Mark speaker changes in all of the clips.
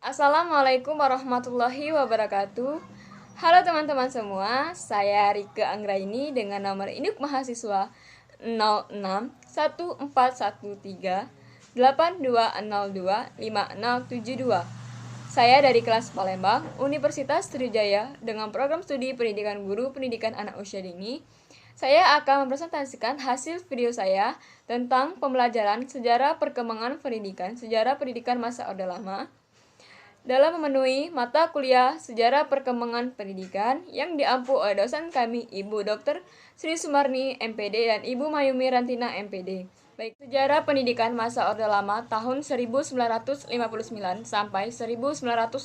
Speaker 1: Assalamualaikum warahmatullahi wabarakatuh. Halo teman-teman semua, saya Rike Anggraini dengan nomor induk mahasiswa 06141382025072. Saya dari kelas Palembang, Universitas Sriwijaya dengan program studi Pendidikan Guru Pendidikan Anak Usia Dini. Saya akan mempresentasikan hasil video saya tentang pembelajaran sejarah perkembangan pendidikan masa Orde Lama dalam memenuhi mata kuliah Sejarah Perkembangan Pendidikan yang diampu oleh dosen kami Ibu Dr. Sri Sumarni MPD dan Ibu Mayumi Rantina MPD. Baik, sejarah pendidikan masa Orde Lama tahun 1959 sampai 1966.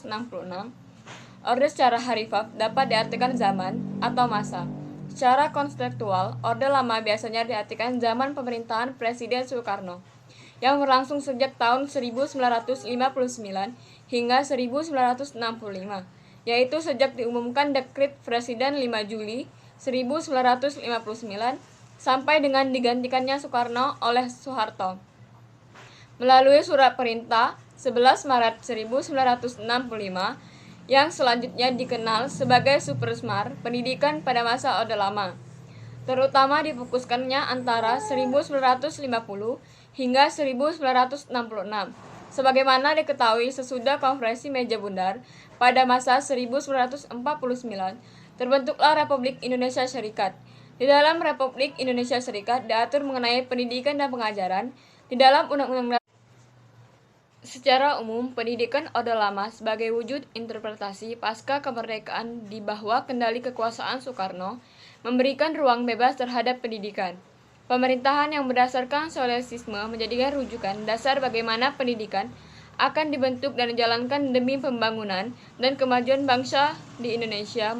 Speaker 1: Orde secara harfiah dapat diartikan zaman atau masa. Secara konseptual, Orde Lama biasanya diartikan zaman pemerintahan Presiden Soekarno yang berlangsung sejak tahun 1959 hingga 1965, yaitu sejak diumumkan Dekret Presiden 5 Juli 1959 sampai dengan digantikannya Soekarno oleh Soeharto melalui Surat Perintah 11 Maret 1965 yang selanjutnya dikenal sebagai Supersmar Pendidikan pada masa Orde Lama, terutama difokuskannya antara 1950 hingga 1966. Sebagaimana diketahui sesudah konferensi meja bundar pada masa 1949, terbentuklah Republik Indonesia Serikat. Di dalam Republik Indonesia Serikat diatur mengenai pendidikan dan pengajaran di dalam Undang-Undang. Secara umum, pendidikan Orde Lama sebagai wujud interpretasi pasca kemerdekaan di bawah kendali kekuasaan Soekarno memberikan ruang bebas terhadap pendidikan. Pemerintahan yang berdasarkan sosialisme menjadikan rujukan dasar bagaimana pendidikan akan dibentuk dan dijalankan demi pembangunan dan kemajuan bangsa di Indonesia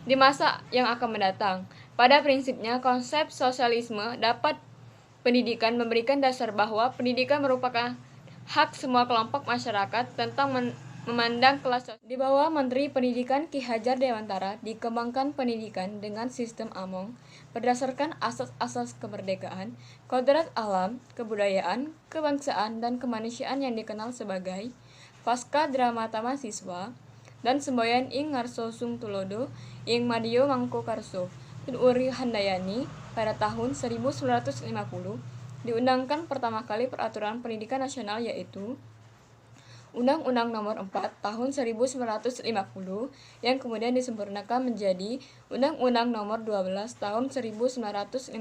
Speaker 1: di masa yang akan mendatang. Pada prinsipnya, konsep sosialisme dapat pendidikan memberikan dasar bahwa pendidikan merupakan hak semua kelompok masyarakat tentang memandang kelas sosial. Di bawah Menteri Pendidikan Ki Hajar Dewantara dikembangkan pendidikan dengan sistem Among berdasarkan asas-asas kemerdekaan, kodrat alam, kebudayaan, kebangsaan, dan kemanusiaan yang dikenal sebagai Pasca Dramata Mahasiswa dan semboyan ing ngarso sung tulodo ing Madio Mangko Karso dan Uri Handayani pada tahun 1950 diundangkan pertama kali peraturan pendidikan nasional yaitu Undang-Undang Nomor 4 Tahun 1950 yang kemudian disempurnakan menjadi Undang-Undang Nomor 12 Tahun 1954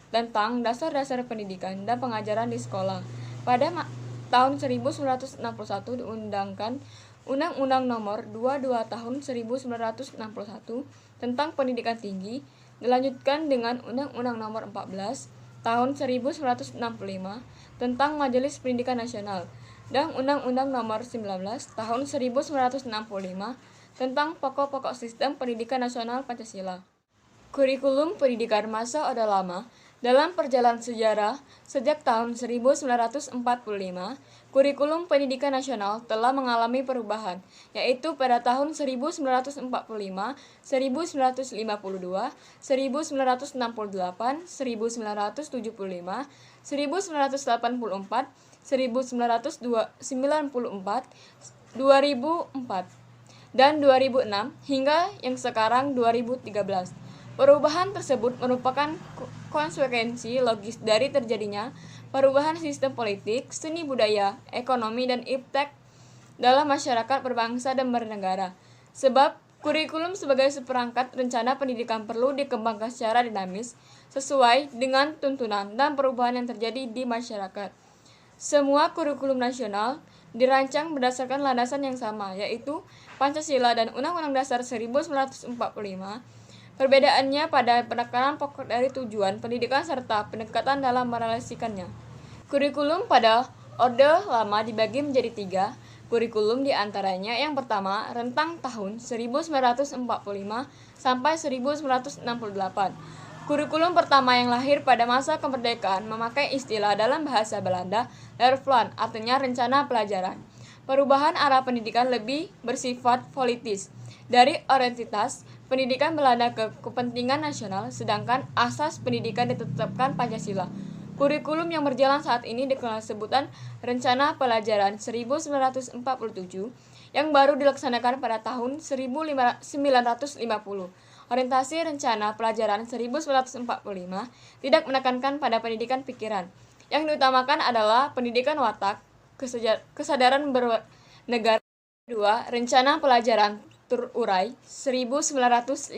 Speaker 1: tentang dasar-dasar pendidikan dan pengajaran di sekolah. Pada tahun 1961 diundangkan Undang-Undang Nomor 22 Tahun 1961 tentang pendidikan tinggi, dilanjutkan dengan Undang-Undang Nomor 14 Tahun 1965 tentang Majelis Pendidikan Nasional dan Undang-Undang Nomor 19 Tahun 1965 tentang pokok-pokok sistem pendidikan nasional Pancasila. Kurikulum pendidikan masa Orde Lama dalam perjalanan sejarah sejak tahun 1945, kurikulum pendidikan nasional telah mengalami perubahan, yaitu pada tahun 1945, 1952, 1968, 1975, 1984, 1994, 2004, dan 2006 hingga yang sekarang 2013. Perubahan tersebut merupakan konsekuensi logis dari terjadinya perubahan sistem politik, seni budaya, ekonomi, dan iptek dalam masyarakat berbangsa dan bernegara. Sebab kurikulum sebagai seperangkat rencana pendidikan perlu dikembangkan secara dinamis sesuai dengan tuntunan dan perubahan yang terjadi di masyarakat. Semua kurikulum nasional dirancang berdasarkan landasan yang sama, yaitu Pancasila dan Undang-Undang Dasar 1945. Perbedaannya pada penekanan pokok dari tujuan pendidikan serta pendekatan dalam merealisasikannya. Kurikulum pada Orde Lama dibagi menjadi 3 kurikulum, diantaranya yang pertama rentang tahun 1945 sampai 1968. Kurikulum pertama yang lahir pada masa kemerdekaan memakai istilah dalam bahasa Belanda Leerplan, artinya rencana pelajaran. Perubahan arah pendidikan lebih bersifat politis dari orientitas pendidikan Belanda ke kepentingan nasional, sedangkan asas pendidikan ditetapkan Pancasila. Kurikulum yang berjalan saat ini dikenal sebutan Rencana Pelajaran 1947 yang baru dilaksanakan pada tahun 1950. Orientasi Rencana Pelajaran 1945 tidak menekankan pada pendidikan pikiran. Yang diutamakan adalah pendidikan watak, kesadaran bernegara. Kedua, Rencana Pelajaran Terurai 1952.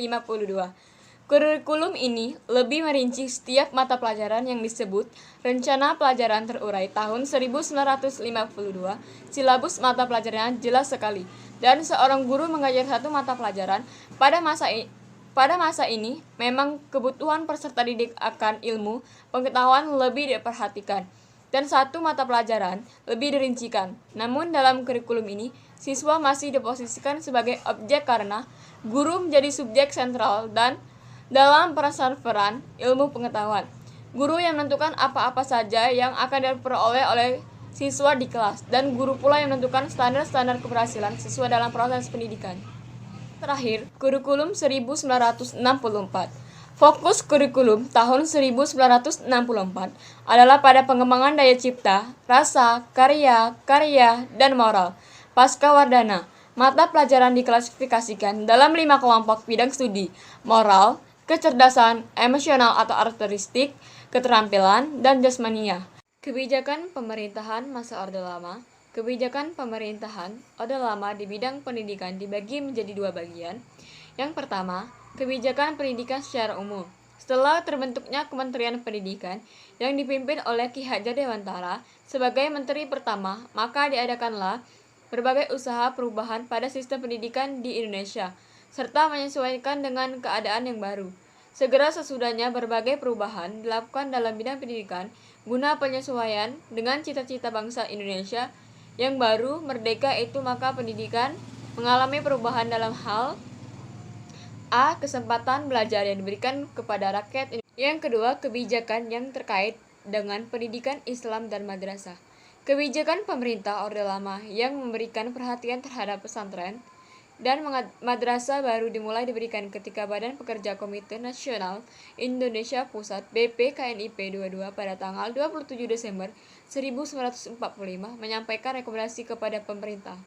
Speaker 1: Kurikulum ini lebih merinci setiap mata pelajaran yang disebut Rencana Pelajaran Terurai tahun 1952. Silabus mata pelajarannya jelas sekali, dan seorang guru mengajar satu mata pelajaran pada masa ini memang kebutuhan peserta didik akan ilmu pengetahuan lebih diperhatikan dan satu mata pelajaran lebih dirincikan. Namun dalam kurikulum ini, siswa masih diposisikan sebagai objek karena guru menjadi subjek sentral dan dalam peran ilmu pengetahuan. Guru yang menentukan apa-apa saja yang akan diperoleh oleh siswa di kelas, dan guru pula yang menentukan standar-standar keberhasilan siswa dalam proses pendidikan. Terakhir, kurikulum 1964. Fokus kurikulum tahun 1964 adalah pada pengembangan daya cipta, rasa, karya, dan moral. Pascawardana, mata pelajaran diklasifikasikan dalam 5 kelompok bidang studi: moral, kecerdasan, emosional atau artistik, keterampilan, dan jasmania. Kebijakan pemerintahan masa Orde Lama. Kebijakan pemerintahan Orde Lama di bidang pendidikan dibagi menjadi 2 bagian. Yang pertama, kebijakan pendidikan secara umum. Setelah terbentuknya Kementerian Pendidikan yang dipimpin oleh Ki Hajar Dewantara sebagai menteri pertama, maka diadakanlah berbagai usaha perubahan pada sistem pendidikan di Indonesia, serta menyesuaikan dengan keadaan yang baru. Segera sesudahnya berbagai perubahan dilakukan dalam bidang pendidikan guna penyesuaian dengan cita-cita bangsa Indonesia yang baru merdeka itu, maka pendidikan mengalami perubahan dalam hal A. Kesempatan belajar yang diberikan kepada rakyat Indonesia. Yang kedua, kebijakan yang terkait dengan pendidikan Islam dan madrasah. Kebijakan pemerintah Orde Lama yang memberikan perhatian terhadap pesantren dan madrasah baru dimulai diberikan ketika Badan Pekerja Komite Nasional Indonesia Pusat BPKNIP 22 pada tanggal 27 Desember 1945 menyampaikan rekomendasi kepada pemerintah.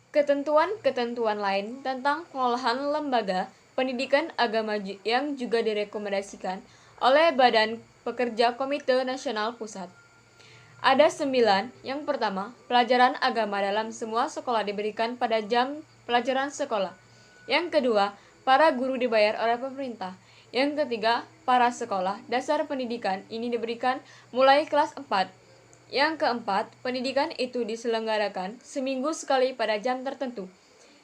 Speaker 1: Ketentuan-ketentuan lain tentang pengolahan lembaga pendidikan agama yang juga direkomendasikan oleh Badan Pekerja Komite Nasional Pusat. Ada 9. Yang pertama, pelajaran agama dalam semua sekolah diberikan pada jam pelajaran sekolah. Yang kedua, para guru dibayar oleh pemerintah. Yang ketiga, para sekolah dasar pendidikan ini diberikan mulai kelas 4. Yang keempat, pendidikan itu diselenggarakan seminggu sekali pada jam tertentu.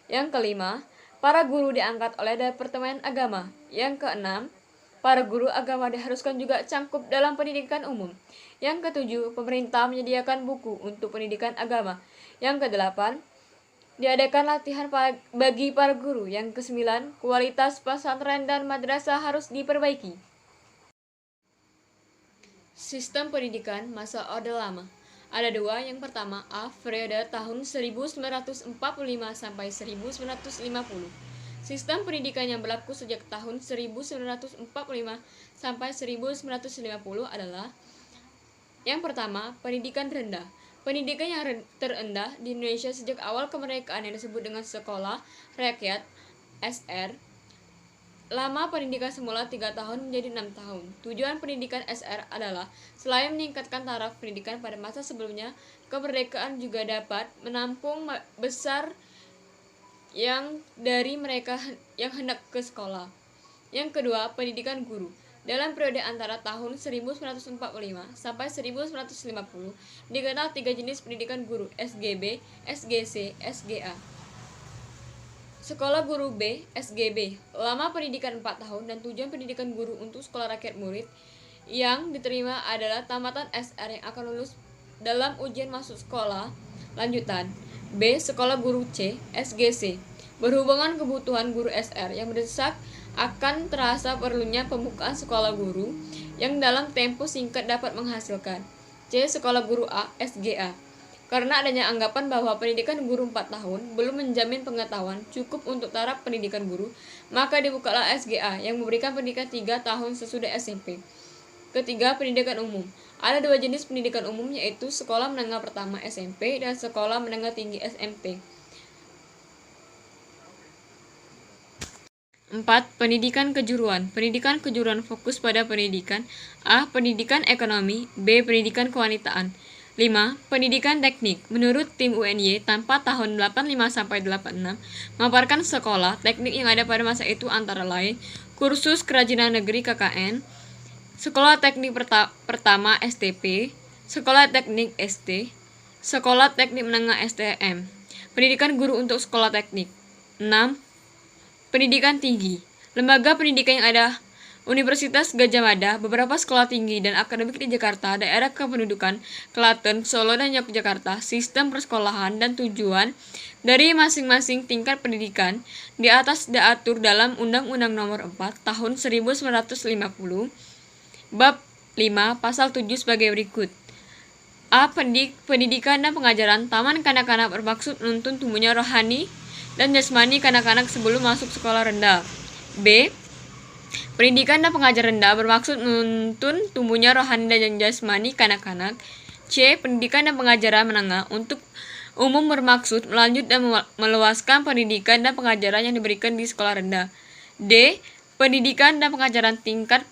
Speaker 1: Yang kelima, para guru diangkat oleh Departemen Agama. Yang keenam, para guru agama diharuskan juga cangkup dalam pendidikan umum. Yang ketujuh, pemerintah menyediakan buku untuk pendidikan agama. Yang kedelapan, diadakan latihan bagi para guru. Yang kesembilan, kualitas pesantren dan madrasah harus diperbaiki. Sistem pendidikan masa Orde Lama. Ada 2. Yang pertama, A. Periode tahun 1945 sampai 1950. Sistem pendidikan yang berlaku sejak tahun 1945 sampai 1950 adalah: yang pertama, pendidikan rendah. Pendidikan yang terendah di Indonesia sejak awal kemerdekaan yang disebut dengan Sekolah Rakyat (SR). Lama pendidikan semula 3 tahun menjadi 6 tahun. Tujuan pendidikan SR adalah selain meningkatkan taraf pendidikan pada masa sebelumnya, kemerdekaan juga dapat menampung besar yang dari mereka yang hendak ke sekolah. Yang kedua, pendidikan guru. Dalam periode antara tahun 1945 sampai 1950 dikenal 3 jenis pendidikan guru: SGB, SGC, SGA. Sekolah Guru B, SGB, lama pendidikan 4 tahun dan tujuan pendidikan guru untuk sekolah rakyat murid yang diterima adalah tamatan SR yang akan lulus dalam ujian masuk sekolah lanjutan. B. Sekolah Guru C, SGC, berhubungan kebutuhan guru SR yang mendesak akan terasa perlunya pembukaan sekolah guru yang dalam tempo singkat dapat menghasilkan. C. Sekolah Guru A, SGA, karena adanya anggapan bahwa pendidikan guru 4 tahun belum menjamin pengetahuan cukup untuk taraf pendidikan guru, maka dibukalah SGA yang memberikan pendidikan 3 tahun sesudah SMP. Ketiga, pendidikan umum. Ada dua jenis pendidikan umum, yaitu sekolah menengah pertama SMP dan sekolah menengah tinggi SMP. 4. Pendidikan kejuruan. Pendidikan kejuruan fokus pada pendidikan A. Pendidikan ekonomi, B. Pendidikan kewanitaan. 5. Pendidikan teknik. Menurut tim UNY tanpa tahun 85-86 memaparkan sekolah teknik yang ada pada masa itu antara lain kursus kerajinan negeri KKN, sekolah teknik pertama STP, sekolah teknik ST, sekolah teknik menengah STM, pendidikan guru untuk sekolah teknik. 6. Pendidikan tinggi. Lembaga pendidikan yang ada Universitas Gadjah Mada, beberapa sekolah tinggi dan akademik di Jakarta, daerah kependudukan, Klaten, Solo, dan Yogyakarta, sistem persekolahan dan tujuan dari masing-masing tingkat pendidikan di atas diatur dalam Undang-Undang Nomor 4 Tahun 1950, Bab 5, Pasal 7 sebagai berikut. A. Pendidikan dan pengajaran taman kanak-kanak bermaksud menuntun tumbuhnya rohani dan jasmani kanak-kanak sebelum masuk sekolah rendah. B. Pendidikan dan pengajaran rendah bermaksud menuntun tumbuhnya rohani dan jasmani kanak-kanak. C. Pendidikan dan pengajaran menengah untuk umum bermaksud melanjut dan meluaskan pendidikan dan pengajaran yang diberikan di sekolah rendah. D. Pendidikan dan pengajaran tingkat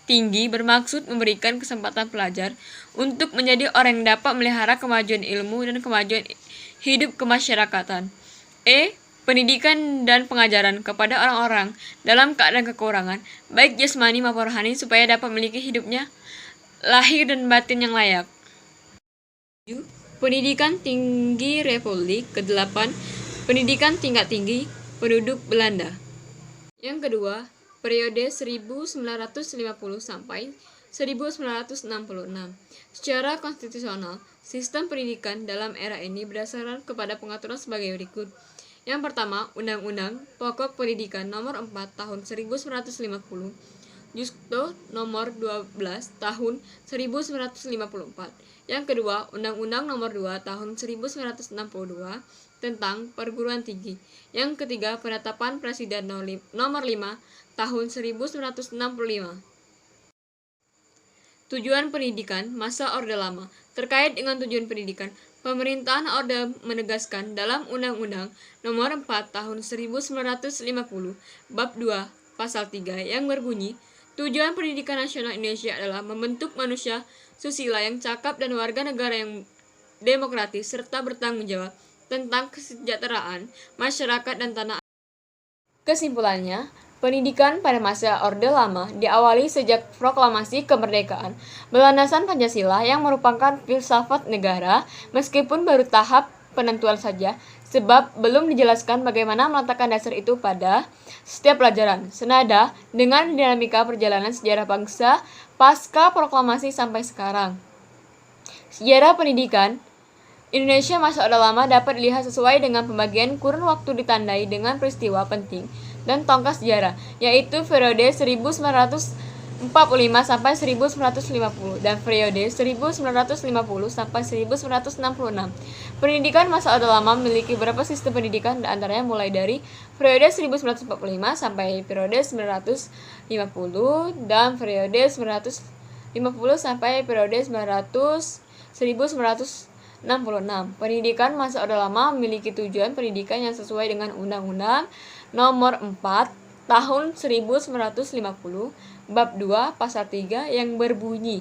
Speaker 1: tinggi bermaksud memberikan kesempatan pelajar untuk menjadi orang yang dapat melihara kemajuan ilmu dan kemajuan hidup kemasyarakatan. E. Pendidikan dan pengajaran kepada orang-orang dalam keadaan kekurangan, baik jasmani maupun rohani, supaya dapat memiliki hidupnya lahir dan batin yang layak. 7. Pendidikan tinggi Republik. Ke-8. Pendidikan tingkat tinggi penduduk Belanda. Yang kedua, periode 1950 sampai 1966. Secara konstitusional, sistem pendidikan dalam era ini berdasarkan kepada pengaturan sebagai berikut. Yang pertama, Undang-Undang Pokok Pendidikan Nomor 4 Tahun 1950, Justo Nomor 12 Tahun 1954. Yang kedua, Undang-Undang Nomor 2 Tahun 1962 tentang perguruan tinggi. Yang ketiga, Penetapan Presiden Nomor 5 Tahun 1965. Tujuan pendidikan masa Orde Lama. Terkait dengan tujuan pendidikan, pemerintahan Orde menegaskan dalam Undang-Undang Nomor 4 Tahun 1950, Bab 2, Pasal 3 yang berbunyi, tujuan pendidikan nasional Indonesia adalah membentuk manusia susila yang cakap dan warga negara yang demokratis serta bertanggung jawab tentang kesejahteraan masyarakat dan tanah air. Kesimpulannya, pendidikan pada masa Orde Lama diawali sejak proklamasi kemerdekaan berlandaskan Pancasila yang merupakan filsafat negara, meskipun baru tahap penentuan saja, sebab belum dijelaskan bagaimana meletakkan dasar itu pada setiap pelajaran, senada dengan dinamika perjalanan sejarah bangsa pasca proklamasi sampai sekarang. Sejarah pendidikan Indonesia masa Orde Lama dapat dilihat sesuai dengan pembagian kurun waktu ditandai dengan peristiwa penting dan tonggak sejarah, yaitu periode 1945 sampai 1950 dan periode 1950 sampai 1966. Pendidikan masa Orde Lama memiliki beberapa sistem pendidikan, antaranya mulai dari periode 1945 sampai periode 1950 dan periode 1950 sampai periode 1966. Pendidikan masa Orde Lama memiliki tujuan pendidikan yang sesuai dengan Undang-Undang Nomor 4 Tahun 1950, Bab 2, Pasal 3 yang berbunyi,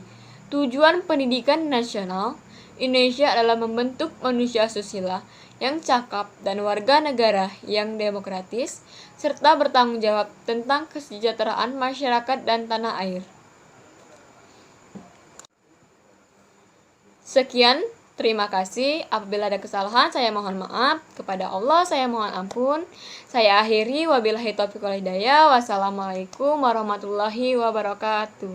Speaker 1: tujuan pendidikan nasional Indonesia adalah membentuk manusia susila yang cakap dan warga negara yang demokratis serta bertanggung jawab tentang kesejahteraan masyarakat dan tanah air. Sekian. Terima kasih. Apabila ada kesalahan, saya mohon maaf. Kepada Allah, saya mohon ampun. Saya akhiri. Wabillahi taufiq wal hidayah. Wassalamualaikum warahmatullahi wabarakatuh.